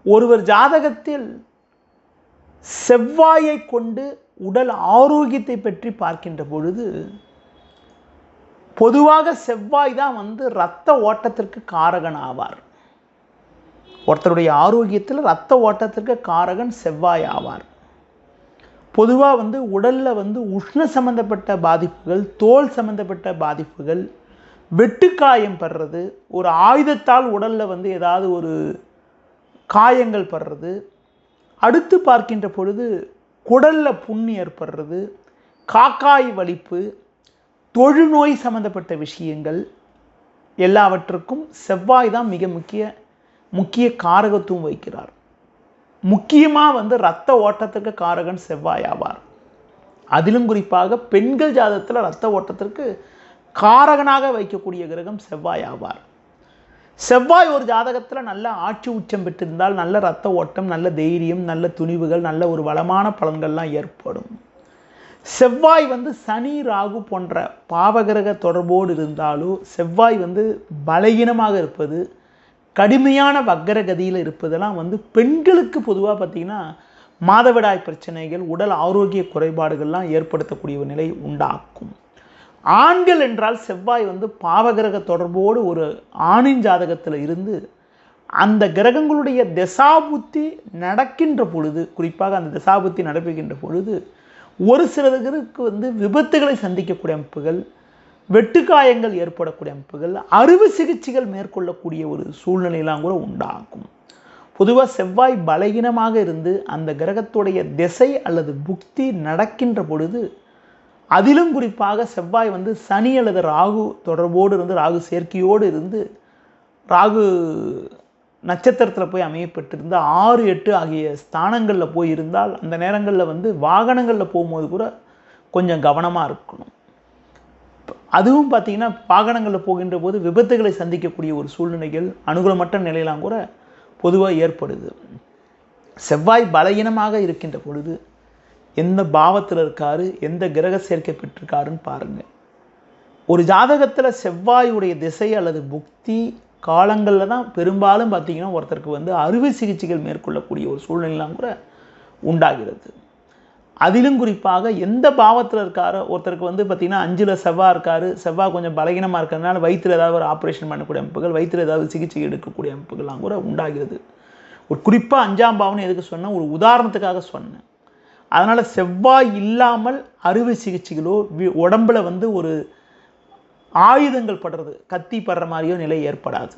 ஒருவர் ஜாதகத்தில் செவ்வாயை கொண்டு உடல் ஆரோக்கியத்தை பற்றி பார்க்கின்ற பொழுது பொதுவாக செவ்வாய் தான் இரத்த ஓட்டத்திற்கு காரகன் ஆவார். ஒருத்தருடைய ஆரோக்கியத்தில் இரத்த ஓட்டத்திற்கு காரகன் செவ்வாய் ஆவார். பொதுவாக உடலில் உஷ்ண சம்பந்தப்பட்ட பாதிப்புகள், தோல் சம்பந்தப்பட்ட பாதிப்புகள், வெட்டுக்காயம் படுறது, ஒரு ஆயுதத்தால் உடலில் ஏதாவது ஒரு காயங்கள் படுறது, அடுத்து பார்க்கின்ற பொழுது குடலில் புண் ஏற்படுறது, காக்காய் வலிப்பு, தொழுநோய் சம்பந்தப்பட்ட விஷயங்கள் எல்லாவற்றுக்கும் செவ்வாய் தான் மிக முக்கிய காரகத்துவம் வைக்கிறார். முக்கியமாக இரத்த ஓட்டத்திற்கு காரகன் செவ்வாய் ஆவார். அதிலும் குறிப்பாக பெண்கள் ஜாதகத்தில் இரத்த ஓட்டத்திற்கு காரகனாக வைக்கக்கூடிய கிரகம் செவ்வாய் ஆவார். செவ்வாய் ஒரு ஜாதகத்தில் நல்ல ஆட்சி உச்சம் பெற்றிருந்தால் நல்ல இரத்த ஓட்டம், நல்ல தைரியம், நல்ல துணிவுகள், நல்ல ஒரு வளமான பலன்கள்லாம் ஏற்படும். செவ்வாய் சனி ராகு போன்ற பாவகிரக தொடர்போடு இருந்தாலும் செவ்வாய் பலகீனமாக இருப்பது, கடுமையான வக்கரகதியில் இருப்பதெல்லாம் பெண்களுக்கு பொதுவாக பார்த்திங்கன்னா மாதவிடாய் பிரச்சனைகள், உடல் ஆரோக்கிய குறைபாடுகள்லாம் ஏற்படுத்தக்கூடிய ஒரு நிலை உண்டாக்கும். ஆண்கள் என்றால் செவ்வாய் பாவகிரக தொடர்போடு ஒரு ஆணின் ஜாதகத்தில் இருந்து அந்த கிரகங்களுடைய தசாபுத்தி நடக்கின்ற பொழுது, குறிப்பாக அந்த தசாபுத்தி நடப்புகின்ற பொழுது ஒரு சிலருக்கு விபத்துகளை சந்திக்கக்கூடிய அமைப்புகள், வெட்டுக்காயங்கள் ஏற்படக்கூடிய அமைப்புகள், அறுவை சிகிச்சைகள் மேற்கொள்ளக்கூடிய ஒரு சூழ்நிலையெல்லாம் கூட உண்டாகும். பொதுவாக செவ்வாய் பலகீனமாக இருந்து அந்த கிரகத்துடைய திசை அல்லது புக்தி நடக்கின்ற பொழுது, அதிலும் குறிப்பாக செவ்வாய் சனி அல்லது ராகு தொடர்போடு இருந்து, ராகு சேர்க்கையோடு இருந்து, ராகு நட்சத்திரத்தில் போய் அமையப்பட்டிருந்து 6, 8 ஆகிய ஸ்தானங்களில் போய் இருந்தால் அந்த நேரங்களில் வாகனங்களில் போகும்போது கூட கொஞ்சம் கவனமாக இருக்கணும். அதுவும் பார்த்திங்கன்னா வாகனங்களில் போகின்ற போது விபத்துகளை சந்திக்கக்கூடிய ஒரு சூழ்நிலைகள், அனுகூலமற்ற நிலையெல்லாம் கூட பொதுவாக ஏற்படுது. செவ்வாய் பலகீனமாக இருக்கின்ற பொழுது எந்த பாவத்தில் இருக்காரு, எந்த கிரக சேர்க்கை பெற்றிருக்காருன்னு பாருங்கள். ஒரு ஜாதகத்தில் செவ்வாயுடைய திசை அல்லது புக்தி காலங்களில் தான் பெரும்பாலும் பார்த்திங்கன்னா ஒருத்தருக்கு அறுவை சிகிச்சைகள் மேற்கொள்ளக்கூடிய ஒரு சூழ்நிலைலாம் கூட உண்டாகிறது. அதிலும் குறிப்பாக எந்த பாவத்தில் இருக்காரோ, ஒருத்தருக்கு பார்த்திங்கன்னா 5ல் செவ்வாய் இருக்கார், செவ்வாய் கொஞ்சம் பலகீனமாக இருக்கிறதுனால வயிற்றில் ஏதாவது ஒரு ஆப்ரேஷன் பண்ணக்கூடிய அமைப்புகள், வயிற்றில் ஏதாவது சிகிச்சை எடுக்கக்கூடிய அமைப்புகள்லாம் கூட உண்டாகிறது. ஒரு குறிப்பாக 5ஆம் பாவம்னு எதுக்கு சொன்னேன், ஒரு உதாரணத்துக்காக சொன்னேன். அதனால் செவ்வாய் இல்லாமல் அறுவை சிகிச்சைகளோ, உடம்பில் ஒரு ஆயுதங்கள் படுறது, கத்தி படுற மாதிரியோ நிலை ஏற்படாது.